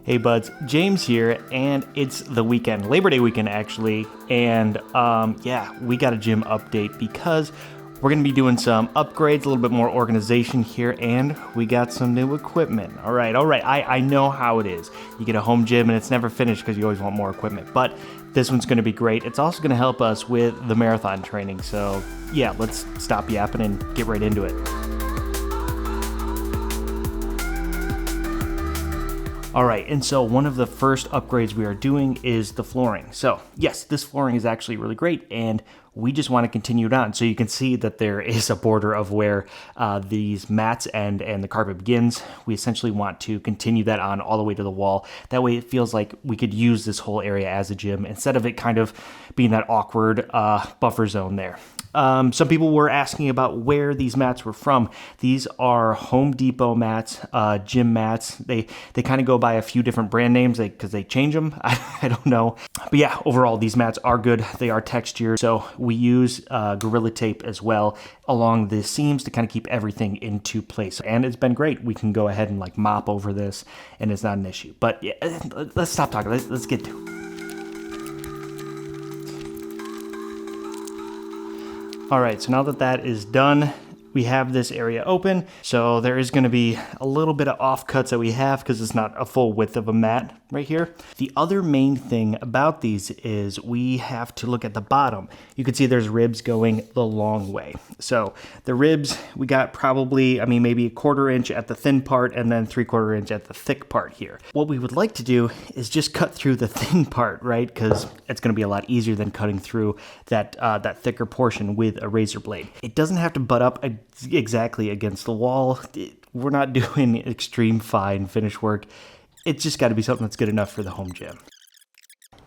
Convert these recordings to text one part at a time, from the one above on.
Hey buds, James here, and it's the weekend, Labor Day weekend actually, and yeah, we got a gym update because we're going to be doing some upgrades, a little bit more organization here, and we got some new equipment. All right, I know how it is. You get a home gym and it's never finished because you always want more equipment, but this one's going to be great. It's also going to help us with the marathon training, so yeah, let's stop yapping and get right into it. All right, and so one of the first upgrades we are doing is the flooring. So yes, this flooring is actually really great, and we just want to continue it on. So you can see that there is a border of where these mats end and the carpet begins. We essentially want to continue that on all the way to the wall. That way it feels like we could use this whole area as a gym instead of it kind of being that awkward buffer zone there. Some people were asking about where these mats were from. These are Home Depot mats, gym mats. They kind of go by a few different brand names because they change them. I don't know. But yeah, overall, these mats are good. They are textured. So we use Gorilla Tape as well along the seams to kind of keep everything into place. And it's been great. We can go ahead and like mop over this and it's not an issue. But yeah, let's stop talking. Let's get to it. All right, so now that that is done, we have this area open. So there is gonna be a little bit of offcuts that we have because it's not a full width of a mat right here. The other main thing about these is we have to look at the bottom. You can see there's ribs going the long way. So the ribs, we got probably, maybe 1/4 inch at the thin part and then 3/4 inch at the thick part here. What we would like to do is just cut through the thin part, right? Because it's gonna be a lot easier than cutting through that thicker portion with a razor blade. It doesn't have to butt up exactly against the wall. We're not doing extreme fine finish work. It's just got to be something that's good enough for the home gym.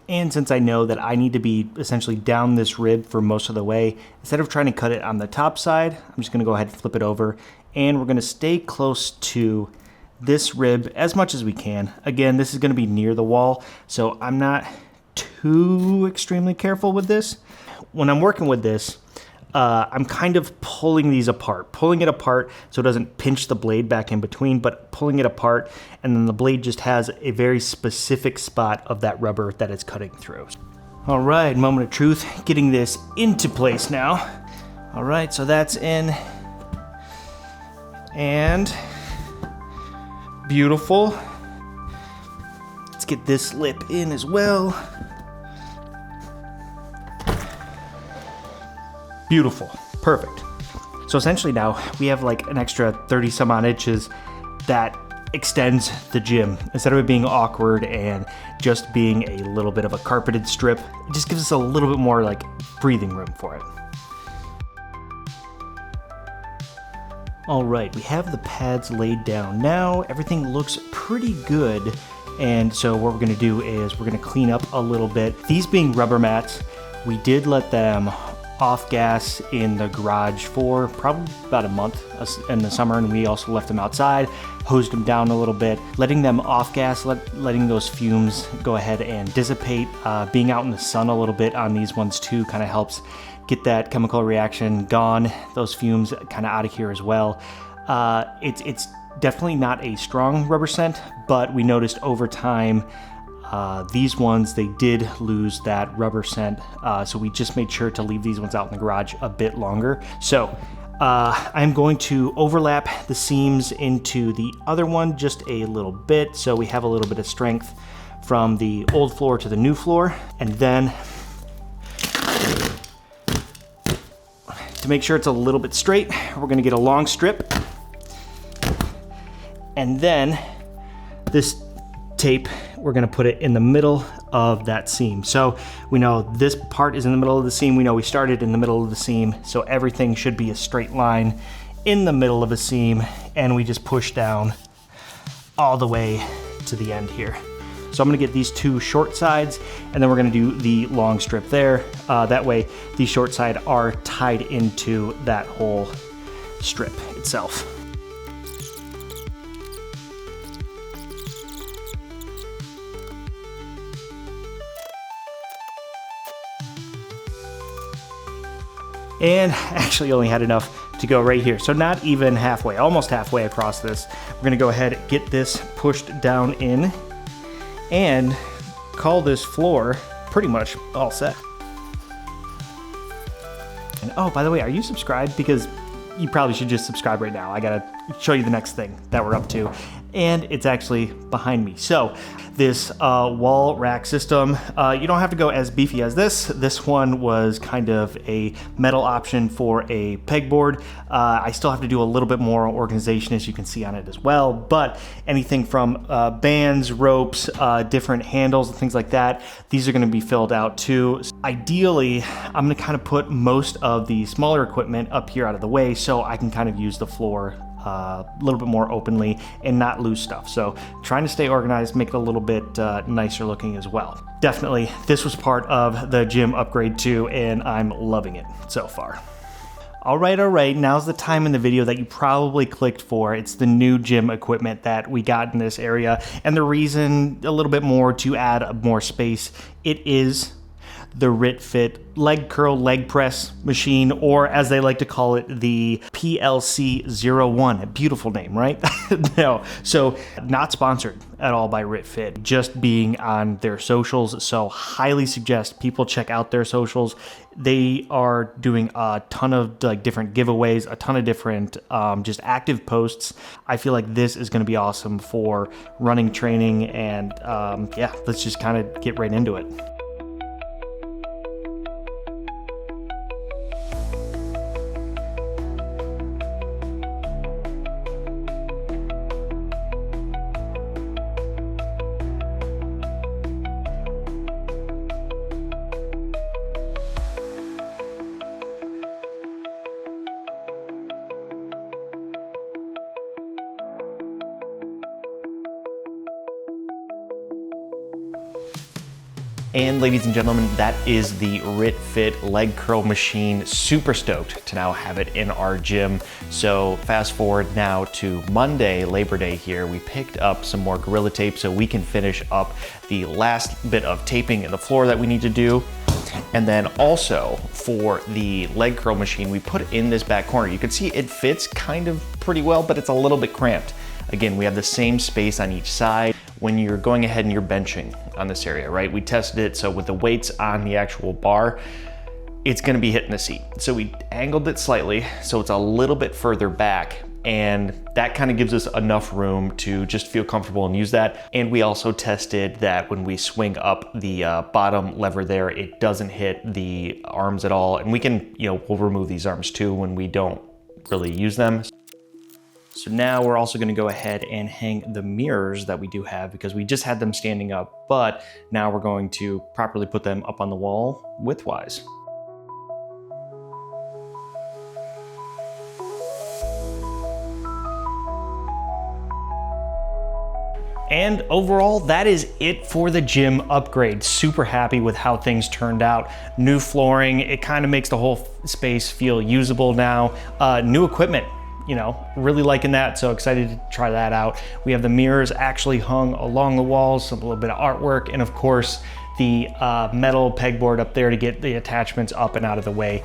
And since I know that I need to be essentially down this rib for most of the way, instead of trying to cut it on the top side, I'm just going to go ahead and flip it over, and we're going to stay close to this rib as much as we can. Again, this is going to be near the wall, so I'm not too extremely careful with this. When I'm working with this, I'm kind of pulling it apart so it doesn't pinch the blade back in between, but pulling it apart, and then the blade just has a very specific spot of that rubber that it's cutting through. All right, moment of truth, getting this into place now. All right, so that's in, and beautiful. Let's get this lip in as well. Beautiful, perfect. So essentially now we have like an extra 30 some odd inches that extends the gym. Instead of it being awkward and just being a little bit of a carpeted strip, it just gives us a little bit more like breathing room for it. All right, we have the pads laid down. Now everything looks pretty good. And so what we're gonna do is we're gonna clean up a little bit. These being rubber mats, we did let them off gas in the garage for probably about a month in the summer, and we also left them outside, hosed them down a little bit, letting them off gas, letting those fumes go ahead and dissipate. Being out in the sun a little bit on these ones too kind of helps get that chemical reaction gone, those fumes kind of out of here as well. It's definitely not a strong rubber scent, but we noticed over time these ones, they did lose that rubber scent, so we just made sure to leave these ones out in the garage a bit longer. So I'm going to overlap the seams into the other one just a little bit, so we have a little bit of strength from the old floor to the new floor. And then to make sure it's a little bit straight, we're going to get a long strip, and then this tape, we're going to put it in the middle of that seam. So we know this part is in the middle of the seam. We know we started in the middle of the seam, so everything should be a straight line in the middle of a seam, and we just push down all the way to the end here. So I'm going to get these two short sides, and then we're going to do the long strip there. That way the short side are tied into that whole strip itself. And actually only had enough to go right here. So not even halfway, almost halfway across this. We're gonna go ahead and get this pushed down in, and call this floor pretty much all set. And oh, by the way, are you subscribed? Because you probably should just subscribe right now. I gotta show you the next thing that we're up to. And it's actually behind me. So this wall rack system, you don't have to go as beefy as this. This one was kind of a metal option for a pegboard. I still have to do a little bit more organization, as you can see on it as well, but anything from bands, ropes, different handles and things like that, these are gonna be filled out too. Ideally, I'm gonna kind of put most of the smaller equipment up here out of the way so I can kind of use the floor a little bit more openly and not lose stuff. So trying to stay organized, make it a little bit nicer looking as well. Definitely, this was part of the gym upgrade too, and I'm loving it so far. All right, now's the time in the video that you probably clicked for. It's the new gym equipment that we got in this area, and the reason a little bit more to add more space, it is the RitFit leg curl leg press machine, or as they like to call it, the PLC01. A beautiful name, right? No, so not sponsored at all by RitFit, just being on their socials. So highly suggest people check out their socials. They are doing a ton of like different giveaways, a ton of different just active posts. I feel like this is going to be awesome for running training, and yeah, let's just kind of get right into it. And ladies and gentlemen, that is the RitFit leg curl machine. Super stoked to now have it in our gym. So fast forward now to Monday, Labor Day here, we picked up some more Gorilla Tape so we can finish up the last bit of taping in the floor that we need to do. And then also for the leg curl machine, we put it in this back corner. You can see it fits kind of pretty well, but it's a little bit cramped. Again, we have the same space on each side. When you're going ahead and you're benching on this area, right? We tested it, so with the weights on the actual bar, it's gonna be hitting the seat. So we angled it slightly, so it's a little bit further back, and that kind of gives us enough room to just feel comfortable and use that. And we also tested that when we swing up the bottom lever there, it doesn't hit the arms at all. And we can, we'll remove these arms too when we don't really use them. So now we're also gonna go ahead and hang the mirrors that we do have, because we just had them standing up, but now we're going to properly put them up on the wall widthwise. And overall, that is it for the gym upgrade. Super happy with how things turned out. New flooring, it kind of makes the whole space feel usable now. New equipment. Really liking that, so excited to try that out. We have the mirrors actually hung along the walls, a little bit of artwork, and of course the metal pegboard up there to get the attachments up and out of the way.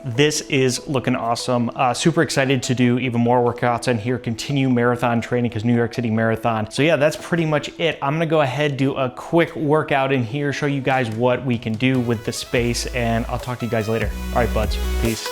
This is looking awesome. Super excited to do even more workouts in here, continue marathon training because New York City Marathon. So yeah, that's pretty much it. I'm gonna go ahead, do a quick workout in here, show you guys what we can do with the space, and I'll talk to you guys later. All right, buds, peace.